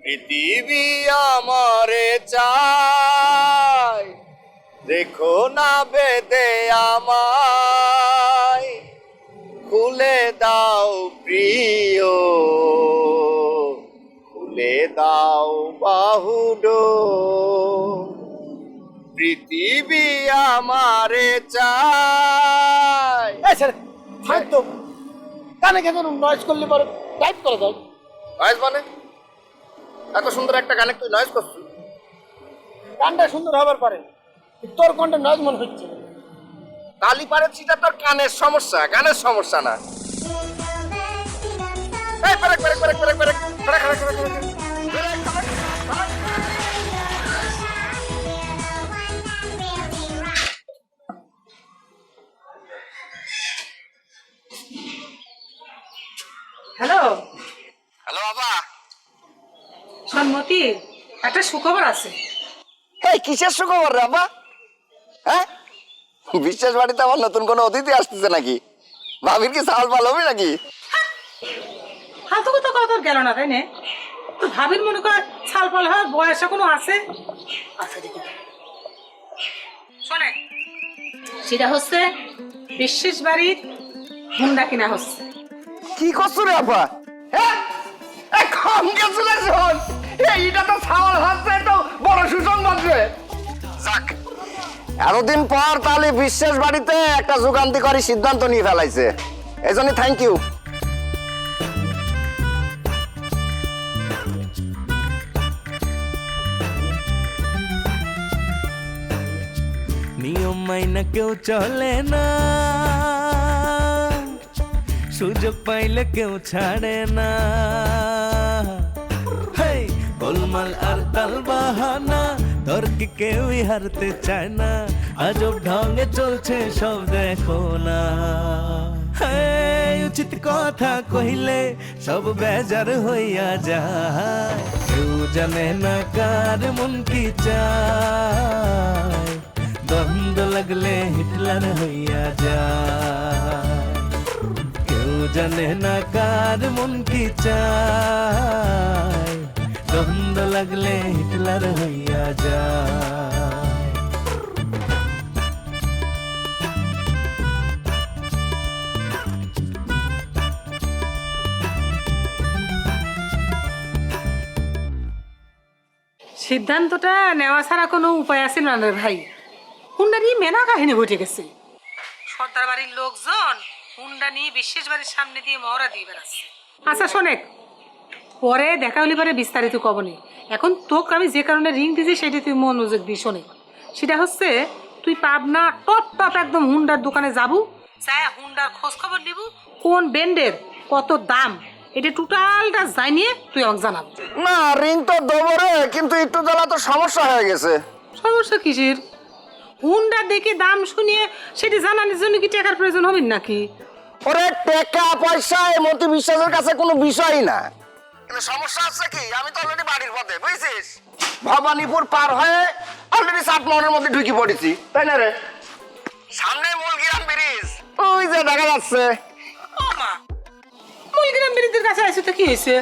পৃথিবী আমারে চায়, দেখো না বেদে আমায়, খুলে দাও প্রিয়, খুলে দাও বাহুডোর। পৃথিবী আমারে চায়। তো কানে কেন নয়েজ করলে পরে টাইপ করে দাও। নয়েজ মানে? এত সুন্দর একটা গানে তুই নয়েজ করছিস? গানটা সুন্দর হবার পারে, তোর কোনটা নয়েজ মনে হচ্ছে? কালি পারে চিটা তোর কানের সমস্যা, গানের সমস্যা না। এই পেরেক পেরেক পেরেক পেরেক পেরেক পেরেক পেরেক পেরেক পেরেক হ্যালো হ্যালো বাবা। সন্মতি, একটা সুখবর আছে। এই কিসের সুখবর রে বাবা? হ্যাঁ, বিশ্বাস বাড়িতে আমার নতুন কোনো অতিথি আসতেছে নাকি? ভাবির কি চাল পাল হবে নাকি? ফালতু কথা কত গেল না, তাই না? তো ভাবির মনে কর ছাল পাল হওয়ার বয়স কোনো আছে? আচ্ছা দেখি শোনে, সেটা হচ্ছে বিশেষ বাড়ির হুন্ডা কিনা হচ্ছে। কি করছো রে বাবা? হ্যাঁ, কংগ্রেচুলেশন! এইটা তো ছাওয়াল হচ্ছে, তো বড় সুসংবাদ রে। যাক, এতদিন পর তাহলে বিশ্বাস বাড়িতে একটা যুগান্তিকারী সিদ্ধান্ত নিয়ে ফেলাইছে, এই জন্য থ্যাংক ইউ। নিয়ম মাইনা কেউ চলে না, সুযোগ পাইলে কেউ ছাড়ে না। হেই, গোলমাল আর তাল বাহানা, তর্কে কেউই হারতে চায় না। আজব ঢঙ্গে চলছে সব দেখো না। হেই, উচিত কথা কহিলে সব বেজার হইয়া যায়। কেউ জানে না কার মন কি চায়, দ্বন্দ্ব লাগলে হিটলার হইয়া যায়। কেউ জানে না কার মন কি চায়, দ্বন্দ্ব লাগলে হিটলার হইয়া যায়। সিদ্ধান্তটা নেওয়া ছাড়া কোনো উপায় আছে না রে ভাই। হুন্ডারই মেনা কাহিনী ঘটে গেছে। সর্দার বাড়ির লোকজন হুন্ডা নিয়ে বিশেষ বাড়ির সামনে দিয়ে মহড়া দিয়ে বেড়াচ্ছে। আচ্ছা শোনেক, পরে দেখা হলে পরে বিস্তারিত কবনে। এখন তোকে আমি যে কারণে রিং দিয়েছি সেটা তুই মনোযোগ দিই শোনে। সেটা হচ্ছে তুই পাবনা টপ টপ একদম হুন্ডার দোকানে যাবো, চাই হুন্ডার খোঁজ খবর নিব, কোন ব্র্যান্ডের কত দাম, এটা টোটালটা জানিয়ে তুই আমাকে জানাবি। না, রিং তো দেবো রে, কিন্তু একটু জ্বালা তো সমস্যা হয়ে গেছে। সমস্যা কিসের? হুন্ডা দেখে দাম শুনিয়ে সেটি জানানোর জন্য কি টাকার প্রয়োজন হবে নাকি? ওরে টাকা পয়সা মতি বিশ্বাসের কাছে কোনো বিষয়ই না, কিন্তু সমস্যা আছে কি, আমি তো অলরেডি বাড়ির পথে, বুঝছিস? ভবানীপুর পার হয়ে অলরেডি 7 মনের মধ্যে ঢুকে পড়েছি, তাই না রে? সামনে মূলগ্রাম ব্রিজ, ওই যে দেখা যাচ্ছে। ও মা, মূলগ্রাম ব্রিজের কাছে আসে তো কি হয়েছে?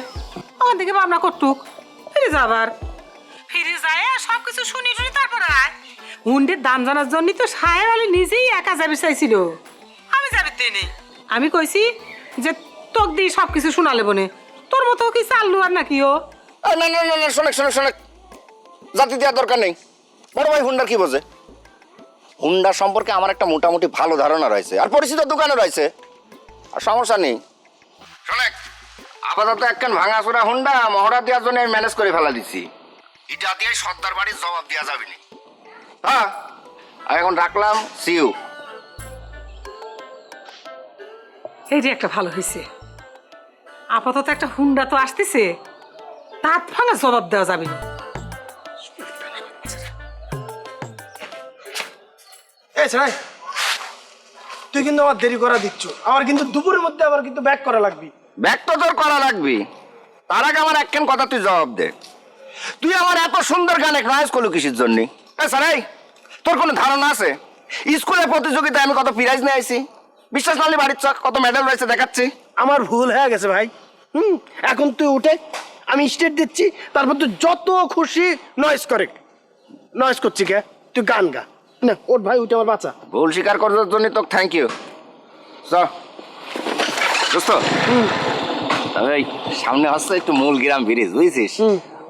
আমার দিকে ভাবনা করতুক, ফিরে যাবার, ফিরে যায় সব কিছু শুনি শুনি তারপর আয়। হুন্ডের দাম জানার জন্য তো সাহেব আলী নিজেই একা যাবে চাইছিল, আমি যাবে তেনে। আমি কইছি যে তোক দিয়ে সব কিছু শোনালে বনে, তোর মতো কি চাললু আর নাকি ও? না না না না, শোনেক শোনেক শোনেক, জাতি দেওয়ার দরকার নেই। বড় ভাই হুন্ডার কি বোঝে? হুন্ডা সম্পর্কে আমার একটা মোটামুটি ভালো ধারণা রয়েছে, আর পরিচিত দোকানও রয়েছে, আর সমস্যা নেই। শোনেক, আপাতত একখান ভাঙাচোরা হুন্ডা মহড়া দেওয়ার জন্য আমি ম্যানেজ করে ফেলা দিচ্ছি, এটা দিয়ে সর্দার বাড়ির জবাব দেওয়া যাবে না। হ্যাঁ, আমি এখন রাখলাম, সিউ। এইটা একটা ভালো হয়েছে, আপাতত একটা হুন্ডা তো আসতেছে, তার ভাঙা জবাব দেওয়া যাবে না। এই ছাই, তুই কিন্তু আমার দেরি করা দিচ্ছ। আমার কিন্তু দুপুরের মধ্যে আবার কিন্তু ব্যাক করা লাগবে। ব্যাক তো তোর করা লাগবে, তার আগে আমার একখান কথা তুই জবাব দে। তুই আমার এত সুন্দর গানে নয়েজ করলু কিসের জন্য? স্যার, তোর কোনো ধারণা আছে স্কুলের প্রতিযোগিতায় আমি কত প্রাইজ নিয়ে আইছি? বিশ্বাস নালি বাড়ির চক কত মেডেল রয়েছে দেখাচ্ছি। আমার ভুল হয়ে গেছে ভাই। এখন তুই উঠে আমি স্টেট দিচ্ছি, তারপর তুই যত খুশি নয়েজ করে। নয়েজ করছি কে? তুই গান গা না। ওর ভাই উঠে আমার বাচ্চা। ভুল স্বীকার করার জন্য তোকে থ্যাংক ইউ। দোস্ত এই সামনে হচ্ছে একটু মূলগ্রাম ব্রিজ, বুঝছিস?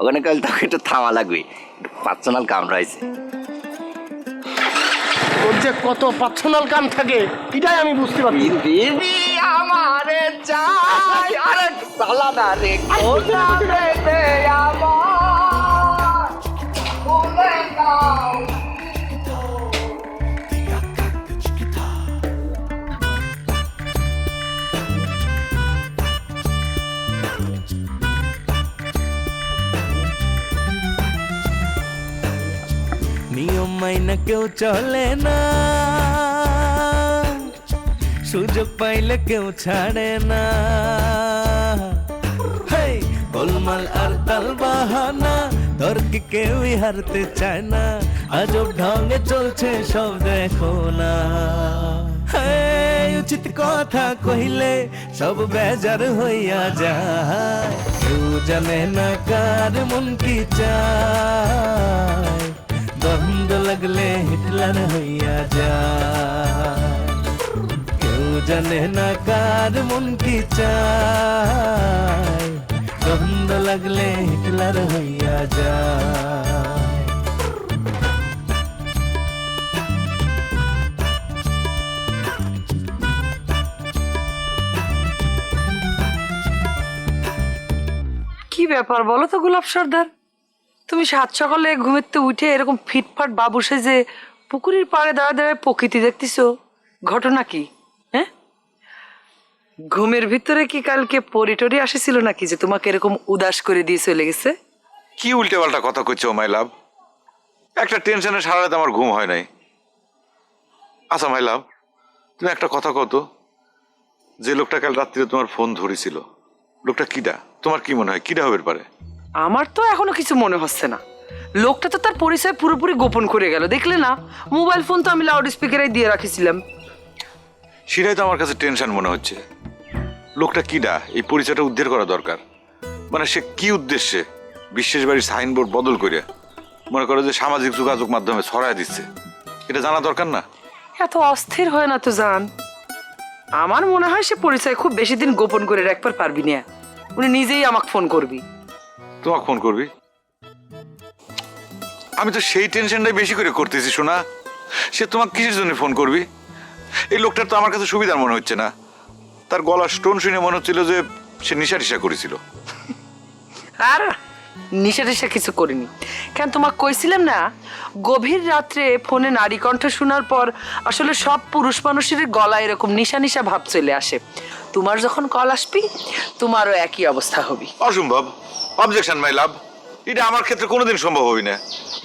ওখানে কাল তোকে একটু থামা লাগবে, একটু পার্সোনাল কাম রয়েছে। ওর যে কত পার্সোনাল কাম থাকে এটাই আমি বুঝতে পারছি। দিদি আমারে চাই, আরে সালা না রে কোনা বেতে আমার ভুলে নাও। নিয়ম মাইনা কেউ চলে না, সুযোগ পাইলে কেউ ছাড়ে না। হেই, গোলমাল আর তাল বাহানা, তর্কে কেউই হারতে চায় না। আজব ঢঙ্গে চলছে সব দেখো না। হেই, উচিত কথা কহিলে সব বেজার হইয়া যায়। কেউ জানে না কার মন কি চায়। দ্বন্দ্ব লাগলে হিটলার হইয়া যায়। কেউ জানে না কার মন কি চায়। দ্বন্দ্ব লাগলে হিটলার হইয়া যায়। কি ব্যাপার বলো তো গোলাপ সর্দার, তুমি সাত সকালে ঘুমেতে উঠে এরকম ফিটফাট বাবু সেজে পুকুরের পাড়ে দাঁড়ায় দাঁড়ায় প্রকৃতি দেখতেছো, ঘটনা কি? হ্যাঁ, ঘুমের ভিতরে কি কালকে পরিটরি আসেছিল নাকি যে তোমাকে এরকম উদাস করে দিয়ে চলে গেছে? কি উল্টে পাল্টা কথা কইছো মাই লাভ? একটা টেনশনে সারা রাত আমার ঘুম হয় নাই। আচ্ছা মাই লাভ, তুমি একটা কথা কত, যে লোকটা কাল রাত্রিরে তোমার ফোন ধরেছিল, লোকটা কিডা? তোমার কি মনে হয় কিডা হবে পারে? আমার তো এখনো কিছু মনে হচ্ছে না। লোকটা তো তার পরিচয় পুরোপুরি গোপন করে গেল, দেখলে না? মোবাইল ফোন তো আমি লাউড স্পিকারে দিয়ে রাখিছিলাম। সেটাই তো আমার কাছে টেনশন মনে হচ্ছে। লোকটা কিডা, এই পরিচয়টা উদ্ধার করা দরকার। মানে সে কি উদ্দেশ্যে বিশেষ বাড়ির সাইনবোর্ড বদল করে মনে করো যে সামাজিক যোগাযোগ মাধ্যমে ছড়ায় দিচ্ছে, এটা জানা দরকার না? এত অস্থির হয় না তো জান। আমার মনে হয় সে পরিচয় খুব বেশি দিন গোপন করে রাখবার পারবি না। উনি নিজেই আমাকে ফোন করবি। তোমাকে ফোন করবি? আমি তো সেই টেনশনটাই বেশি করে করতেছি শোনা। সে তোমাকে কিসের জন্য ফোন করবি? এই লোকটার তো আমার কাছে সুবিধার মনে হচ্ছে না। তার গলার স্টোন শুনে মনে হচ্ছিল যে সে নিশা টিশা করেছিল। আর নিশা টিশা কিছু করিনি। কেন, তোমাকে কইছিলাম না গভীর রাত্রে ফোনে নারী কণ্ঠ শোনার পর আসলে সব পুরুষ মানুষের গলায় এরকম নিশা নিশা ভাব চলে আসে। তোমার যখন কল আসবি তোমারও একই অবস্থা হবে। অসম্ভব। অবজেকশন মাই লাভ, এটা আমার ক্ষেত্রে কোনোদিন সম্ভব হবে না।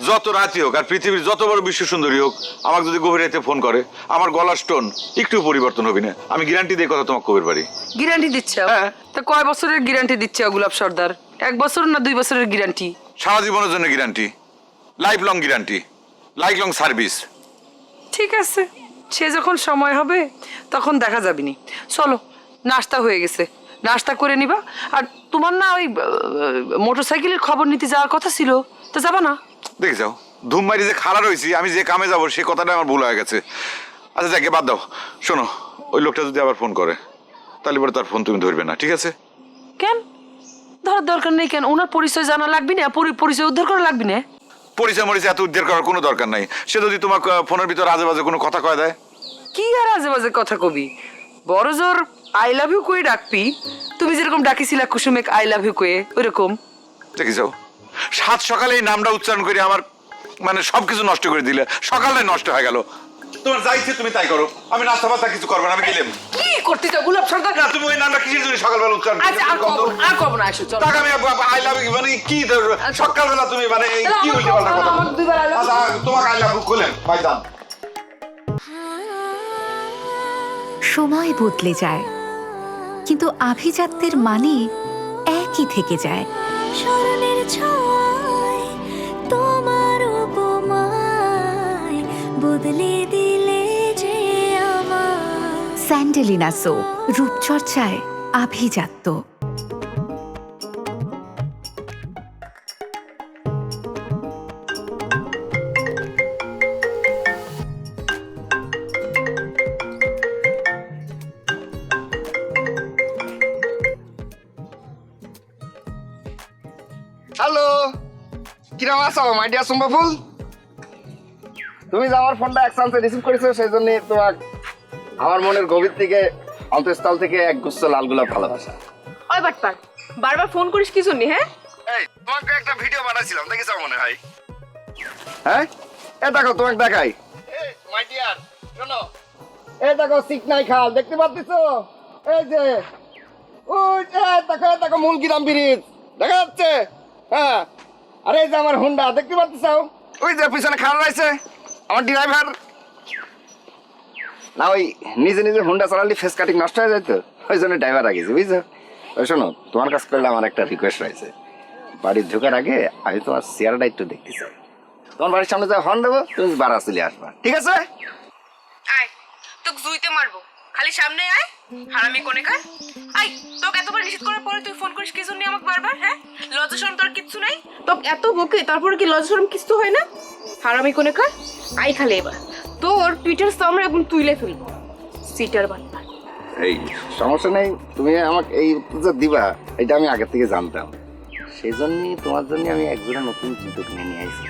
যত রাতই হোক আর পৃথিবীর যত বড় বিশ্ব সুন্দরী হোক, আমাকে যদি গভীর রাতে ফোন করে আমার গলার স্টোন একটু পরিবর্তন হবে না। আমি গ্যারান্টি দিয়ে কথা তোমাকে কবের পারি। গ্যারান্টি দিচ্ছে? হ্যাঁ। তা কয় বছরের গ্যারান্টি দিচ্ছে গোলাপ সর্দার? 1 বছর না 2 বছরের গ্যারান্টি? সারা জীবনের জন্য guarantee, life long guarantee, life long service. ঠিক আছে, সে যখন সময় হবে তখন দেখা যাবে নি। চলো, নাস্তা হয়ে গেছে, নাস্তা করে নিবা। আর তোমার না ওই মোটরসাইকেলের খবর নিতে যাওয়ার কথা ছিল, তো যাবা না? দেখে যাও, ধুম মারি যে খাড়া রয়েছি, আমি যে কামে যাবো সে কথাটা আমার ভুল হয়ে গেছে। আচ্ছা যাকে বাদ দাও। শোনো, ওই লোকটা যদি আবার ফোন করে তাহলে পরে তার ফোন তুমি ধরবে না, ঠিক আছে? কেন ধরার দরকার নেই? কেন, ওনার পরিচয় জানা লাগবে না? পরিচয় উদ্ধার করা লাগবে না? পরিচয় মরিচয় এত উদ্ধার করার কোনো দরকার নাই। সে যদি তোমাকে ফোনের ভিতর আজে বাজে কোনো কথা কয় দেয়? কি আর আজে বাজে কথা কবি? বড় জোর আই লাভ ইউ কয়ে ডাকবি। তুমি যেরকম ডাকিছিলা কুসুমেক আই লাভ ইউ কয়ে, ওইরকম। দেখে যাও, সাত সকালে এই নামটা উচ্চারণ করে আমার মানে সবকিছু নষ্ট করে দিলে। সকালটাই নষ্ট হয়ে গেল। তোমার যা ইচ্ছে তুমি তাই করো, আমি নাস্তা বাস্তা কিছু করবো না, আমি গেলাম। কি করতে চাও গোলাপ সর্দার? না, তুমি ওই নামটা কিসের জন্য সকালবেলা উচ্চারণ আচ্ছা, আর কব না, এসো চলো। টাকা আমি আই লাভ ইউ মানে কি সকালবেলা তুমি মানে কি উল্টে পাল্টা কথা বলো? আচ্ছা তোমাকে আই লাভ ইউ করলেন ভাই যান। সময় বদলে যায় কিন্তু আভিজাত্যের মানে একই থেকে যায়। স্মরণের ছয় তোমার উপমায় বদলে দিলে যে আমার। স্যান্ডেলিনা সো, রূপচর্চায় আভিজাত্য। কিরম আছো মাই ডিয়ার সুম্বা ফুল? তুমি যে আমার ফোনটা এক চান্সে রিসিভ করেছো সেই জন্য তোমার আমার মনের গভীর থেকে অন্তঃস্থল থেকে এক গুচ্ছ লাল গোলাপ ভালোবাসা। ওই বাটপার বারবার ফোন করিস কি জন্য? হ্যাঁ এই তোমাকে একটা ভিডিও বানাইছিলাম দেখেছো মনে হয়? হ্যাঁ এ দেখো তোমাকে দেখাই। এই মাই ডিয়ার শোনো, এই দেখো সিকনাই খাল দেখতে পাচ্ছো? এই যে ওই যে দেখো দেখো মুলগিরাম ব্রিজ দেখা যাচ্ছে? হ্যাঁ আরে এই যে আমার হুন্ডা দেখতে পাচ্ছো? ওই যে পিছনে খাল রয়েছে আমার ড্রাইভার। না ওই নিজে নিজে হুন্ডা চালালে ফেস কাটিং নষ্ট হয়ে যায় তো, ওই জন্য ড্রাইভার আগেছি বুঝছো? ওই শোনো তোমার কাছ করলে আমার একটা রিকোয়েস্ট রয়েছে। বাড়ির ঢোকার আগে আমি তোমার চেয়ারটা একটু দেখতে চাই। তোমার বাড়ির সামনে যা হর্ন দেবো তুমি বাড়া চলে আসবা, ঠিক আছে? আয় তোকে জুইতে মারবো, খালি সামনে আয় হারামি কোনে কার। আয় তোকে এতবার নিষেধ করার পরে তুই ফোন করিস কি জন্য আমাকে বারবার? হ্যাঁ লজ্জা শরম তোর কিচ্ছু নাই? তোকে এত বকে তারপরে কি লজ্জা শরম কিছু হয় না? হারামি কোনে কার আয় খালি এবার তোর টুইটার সামনে একদম তুইলে ফেলবো সিটার বাটপার। এই সমস্যা নেই, তুমি আমাকে এই উত্তেজনা দিবা এটা আমি আগে থেকে জানতাম। সেই জন্যই তোমার জন্য আমি একজোড়া নতুন জুতো কিনে নিয়ে আসি।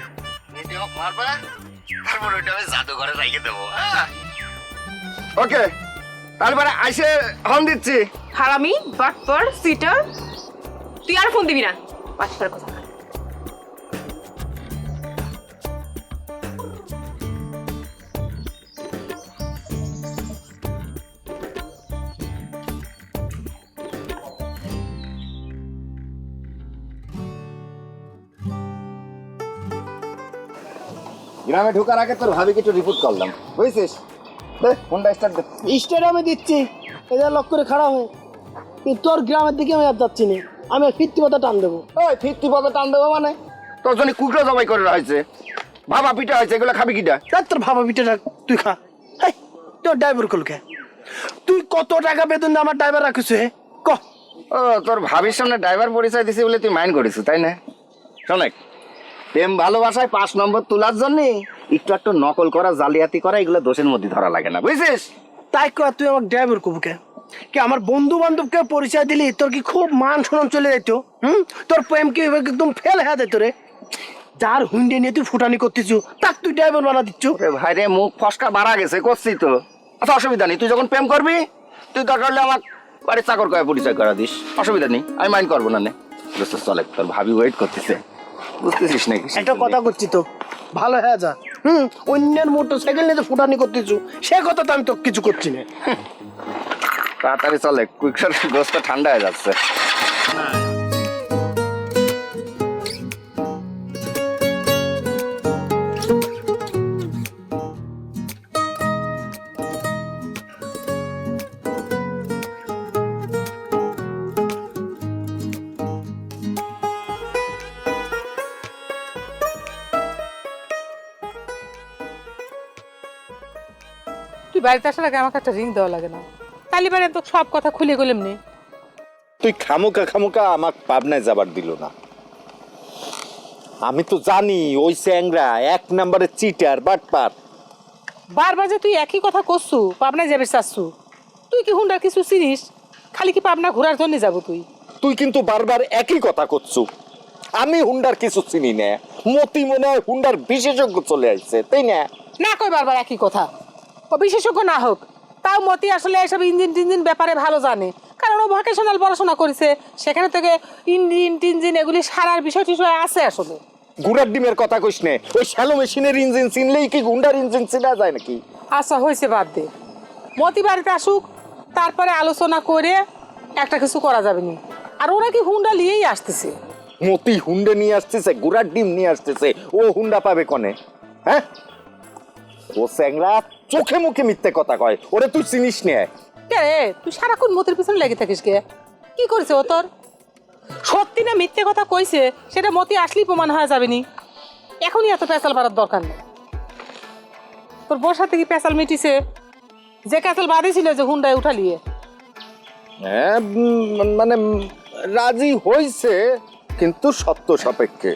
তারপর ওইটা আমি জাদুঘরে রেখে দেবো। ওকে তারপরে আইসে হর্ন দিচ্ছি। হারামি বাটপার সিটার, তুই আর ফোন দিবি না বাটপার কথা। গ্রামে ঢোকার আগে তোর ভাবিকে একটু রিপোর্ট করলাম বুঝছিস? দে ফোনটা স্টার্ট দে। স্টেডিয়ামে দিচ্ছি এদের লক করে খাড়া হয়ে, কিন্তু তোর গ্রামের দিকে আমি আর যাচ্ছি না, আমি ফিরতি পথে টান দেবো। ওই ফিরতি পথে টান দেবো মানে? তোর জন্য কুকড়ো জবাই করে রয়েছে, ভাবা পিঠা হয়েছে, এগুলো খাবি কিটা? দেখ তোর ভাবা পিঠেটা তুই খা। এই তোর ড্রাইভার কলকে তুই কত টাকা বেতন দিয়ে আমার ড্রাইভার রাখিস? হে ক। ও তোর ভাবির সামনে ড্রাইভার পরিচয় দিছি বলে তুই মাইন্ড করিস তাই না? শোনেক, প্রেম ভালোবাসায় 5 নম্বর তোলার জন্য একটু একটু নকল করা জালিয়াতি করা এগুলো দোষের মধ্যে ধরা লাগে না বুঝছিস? তাই কর তুই আমার ড্রাইভার কবুকে কি আমার বন্ধু বান্ধবকে পরিচয় দিলি তোর কি খুব মান সম্মান চলে যেত? তোর প্রেম কি একদম ফেল হয়ে যেত রে? যার হুন্ডে নিয়ে তুই ফুটানি করতেছ তাক তুই ড্রাইভার বানা দিচ্ছ। ভাই রে মুখ ফসকা বাড়া গেছে করছি তো, আচ্ছা অসুবিধা নেই। তুই যখন প্রেম করবি তুই দরকার হলে আমার বাড়ির চাকর করে পরিচয় করা দিস, অসুবিধা নেই, আমি মাইন্ড করবো না। নে চলে, তোর ভাবি ওয়েট করতেছে বুঝতেছিস নাকি? একটা কথা করছি তো ভালো হয়ে যা। অন্যের মোটর সাইকেল নিয়ে ফুটানি করতেছ সে কথা তো আমি তো কিছু করছি না। তাড়াতাড়ি চলে, কুইকার গোসটা ঠান্ডা হয়ে যাচ্ছে। তুই বাড়িতে আসার আগে আমাকে একটা রিং দেওয়া লাগে না? তাহলে বারে তো সব কথা খুলে গেলাম নি। তুই খামুকা খামুকা আমাক পাবনায় যাবার দিল না। আমি তো জানি ওই স্যাংরা 1 নম্বরে চিটার বাটপার। বারবার যে তুই একই কথা করছু, পাবনায় যাবে চাচ্ছু, তুই কি হুন্ডার কিছু চিনিস? খালি কি পাবনা ঘোরার জন্য যাবো তুই? তুই কিন্তু বারবার একই কথা করছু। আমি হুন্ডার কিছু চিনি না, মতি মনে হয় হুন্ডার বিশেষজ্ঞ চলে আসছে তাই না? না কই বারবার একই কথা। ও বিশেষজ্ঞ না হোক, তাও মতি আসলে এসব ইঞ্জিন টিঞ্জিন ব্যাপারে ভালো জানে, কারণ ও ভোকেশনাল পড়াশোনা করেছে, সেখানে থেকে ইঞ্জিন টিঞ্জিন এগুলি সারার বিষয় টিষয় আছে আসলে। গুড়ার ডিমের কথা কইস নে, ওই শ্যালো মেশিনের ইঞ্জিন চিনলেই কি হুন্ডার ইঞ্জিন চেনা যায় নাকি? আচ্ছা হয়েছে, বাদ দে। মতি বাড়িতে আসুক, তারপরে আলোচনা করে একটা কিছু করা যাবে নি। আর ওরা কি হুন্ডা নিয়েই আসতেছে? মতি হুন্ডা নিয়ে আসতেছে, গুড়ার ডিম নিয়ে আসতেছে, ও হুন্ডা পাবে কনে? হ্যাঁ ও স্যাংরা চোখে মুখে মিথ্যে কথা কয়, ওরে তুই চিনিস নে? কে রে তুই সারাক্ষণ মতির পিছনে লেগে থাকিস কে? কি করেছে ও তোর? সত্যি না মিথ্যে কথা কইছে সেটা মতি আসলেই প্রমাণ হয়ে যাবে নি। এখনই এত পেঁচাল বাড়ার দরকার নেই। তোর বউর সাথে কি পেঁচাল মিটিছে? যে পেঁচাল বাঁধেছিল যে হুন্ডায় উঠালিয়ে? হ্যাঁ মানে রাজি হইছে, কিন্তু সত্য সাপেক্ষে।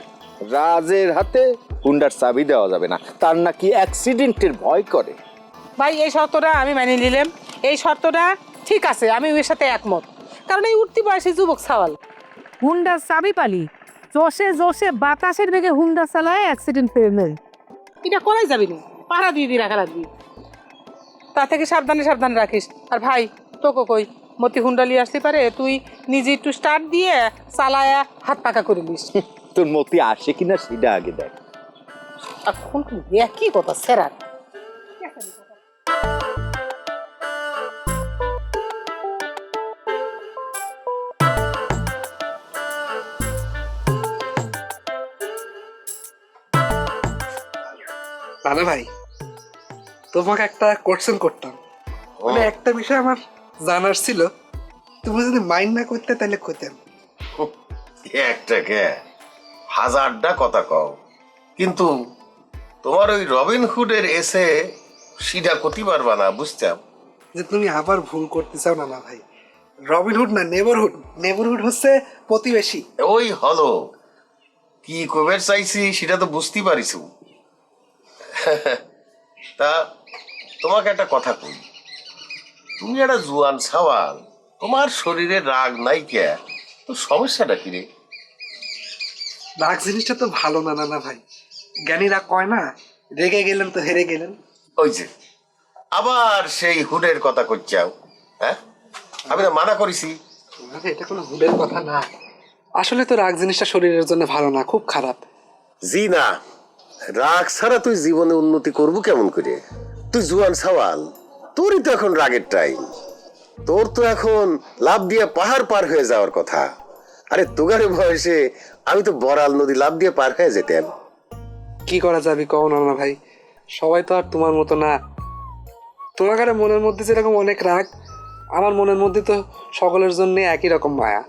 রাজের হাতে হুন্ডার চাবি দেওয়া যাবে না, তার নাকি অ্যাক্সিডেন্টের ভয় করে। ভাই এই শর্তটা আমি মেনে নিলাম, এই শর্তটা ঠিক আছে, আমি ওর সাথে একমত। কারণ এই উঠতি বয়সী যুবক সাওয়াল হুন্ডার চাবি পালি, জোশে জোশে বাতাসের বেগে হুন্ডা চালায় অ্যাক্সিডেন্ট হয়ে মেরে এটা করাই যাবি না, পাড়া দিয়ে রাখা লাগবি। তা থেকে সাবধানে সাবধানে রাখিস। আর ভাই তোকে কই মতি হুন্ডা নিয়ে আসতে পারে, তুই নিজে একটু স্টার্ট দিয়ে চালায়া হাত পাকা করে দিস। তোর মতি আসে কিনা সেটা আগে দেখ। এখন একই কথা সেরা। রানা ভাই, তোমাকে একটা কোশ্চেন করতাম, মানে একটা বিষয় আমার জানার ছিল, তুমি যদি মাইন্ড না করতে তাহলে কইতাম। একটা কে হাজারটা কথা কও, কিন্তু তোমার ওই রবিন হুডের এসে সিধা করতে পারবা না, বুঝতাম। যে তুমি আবার ভুল করতে চাও না ভাই, রবিনহুড না নেবারহুড। নেবারহুড হচ্ছে প্রতিবেশী। ওই হলো কি কবের চাইছি সেটা তো বুঝতে পারিস। তা তোমাকে একটা কথা কই, তুমি একটা জুয়ান সাওয়াল, তোমার শরীরে রাগ নাই কে, তো সমস্যাটা কি রে? রাগ জিনিসটা তো ভালো না না ভাই, জ্ঞানীরা কয় না রেগে গেলেন তো হেরে গেলেন। ওই যে আবার সেই হুডের কথা করছাও। হ্যাঁ, আমি না মানা করেছি। আরে এটা কোনো হুডের কথা না, আসলে তো রাগ জিনিসটা শরীরের জন্য ভালো না, খুব খারাপ। জি না, রাগ ছাড়া তুই জীবনে উন্নতি করবো কেমন করে? তুই জুয়ান সাওয়াল, তোরই তো এখন রাগের টাইম। তোর তো এখন লাভ দিয়ে পাহাড় পার হয়ে যাওয়ার কথা। আরে তোগারে বয়সে আমি তো বড়াল নদী লাভ দিয়ে পার হয়ে যেতাম। কি করা যাবে কও না না ভাই, সবাই তো আর তোমার মতো না। তোমার মনের মধ্যে যেরকম অনেক রাগ, আমার মনের মধ্যে তো সকলের জন্য একই রকম মায়া।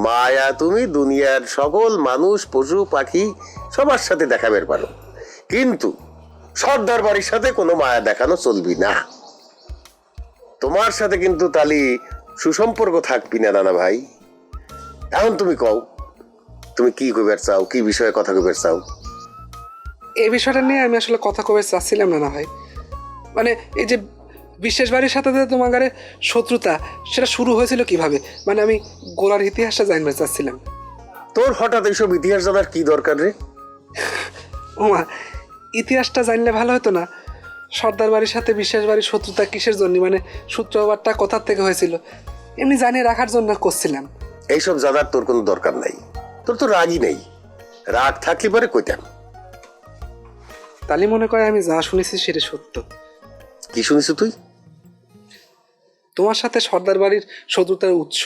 মায়া তুমি দুনিয়ার সকল মানুষ, পশু পাখি সবার সাথে দেখাবে পারো, কিন্তু সর্দার বাড়ির সাথে কোনো মায়া দেখানো চলবি না। তোমার সাথে কিন্তু তালি সুসম্পর্ক থাকবি না রানা ভাই। এখন তুমি কও, তুমি কি কইবার চাও, কি বিষয়ে কথা কইবার চাও? এই বিষয়টা নিয়ে আমি আসলে কথা কবে চাচ্ছিলাম না ভাই, মানে এই যে বিশেষ বাড়ির সাথে যে তোমার গায়ে শত্রুতা, সেটা শুরু হয়েছিল কিভাবে? মানে আমি গোলার ইতিহাসটা জানতে চাচ্ছিলাম। তোর হঠাৎ এইসব ইতিহাস জানার কি দরকার রে? ওমা, ইতিহাসটা জানলে ভালো হতো না? সর্দার বাড়ির সাথে বিশেষ বাড়ির শত্রুতা কিসের জন্য, মানে সূত্রপাতটা কোথার থেকে হয়েছিল, এমনি জানিয়ে রাখার জন্য করছিলাম। এইসব জানার তোর কোনো দরকার নাই, তোর তো রাগই নেই। রাগ থাকলে পরে কইতাম। তালি মনে করে আমি যা শুনেছি সেটা সত্য। কি শুনিস তুই? তোমার সাথে সর্দার বাড়ির শত্রুতার উৎস,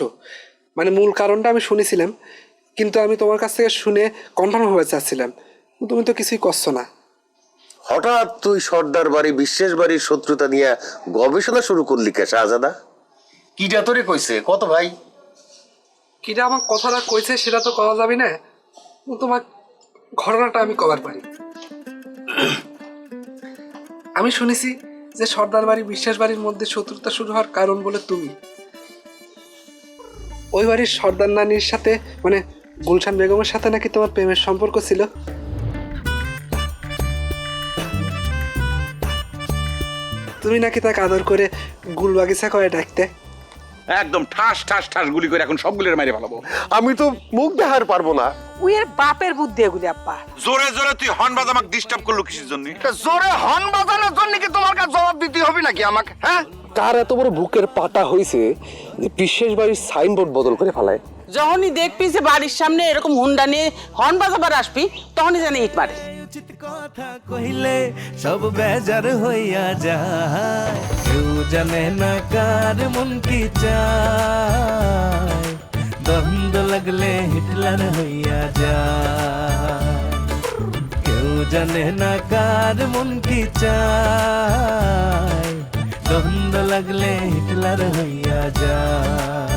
মানে মূল কারণটা আমি শুনেছিলাম, কিন্তু আমি তোমার কাছ থেকে শুনে কনফার্ম হয়ে চাচ্ছিলাম। তুমি তো কিছুই করছো না। হঠাৎ তুই সর্দার বাড়ি বিশেষ বাড়ির শত্রুতা নিয়ে গবেষণা শুরু করলি কে শাহজাদা? কিটা তোরে কইছে কত ভাই? কিটা আমার কথাটা কইছে সেটা তো কওয়া যাবে না, তোমার ঘটনাটা আমি কবার পারি। আমি শুনেছি যে সর্দার বাড়ি বিশ্বাস বাড়ির মধ্যে শত্রুতা শুরু হওয়ার কারণ বলে তুমি। ওই বাড়ির সর্দার নানির সাথে, মানে গুলশান বেগমের সাথে নাকি তোমার প্রেমের সম্পর্ক ছিল। তুমি নাকি তাকে আদর করে গুলবাগিচা করে ডাকতে। একদম ঠাস ঠাস ঠাস গুলি করে এখন সবগুলোর মাইরে ফেলাবো। আমি তো মুখ দেখার পারবো না। ওই এর বাপের বুদ্ধি এগুলি আব্বা। জোরে জোরে তুই হর্ন বাজা আমাকে ডিস্টার্ব করলো কিসের জন্য? জোরে হর্ন বাজানোর জন্য কি তোমার কাছে জবাব দিতে হবে নাকি আমাকে? হ্যাঁ, তার এত বড় বুকের পাটা হয়েছে যে বিশেষ বাড়ির সাইনবোর্ড বদল করে ফেলায়। যখনই দেখবি যে বাড়ির সামনে এরকম হুন্ডা নিয়ে হর্ন বাজাবার আসবি, তখনই জানি ইট মারে। উচিত কথা কহিলে সব বেজার হইয়া যায়, কেউ জানে না কার মন কি চায়, দ্বন্দ্ব লাগলে হিটলার হইয়া যায়, কেউ জানে না কার মন কি চায়, দ্বন্দ্ব লাগলে হিটলার হইয়া যায়।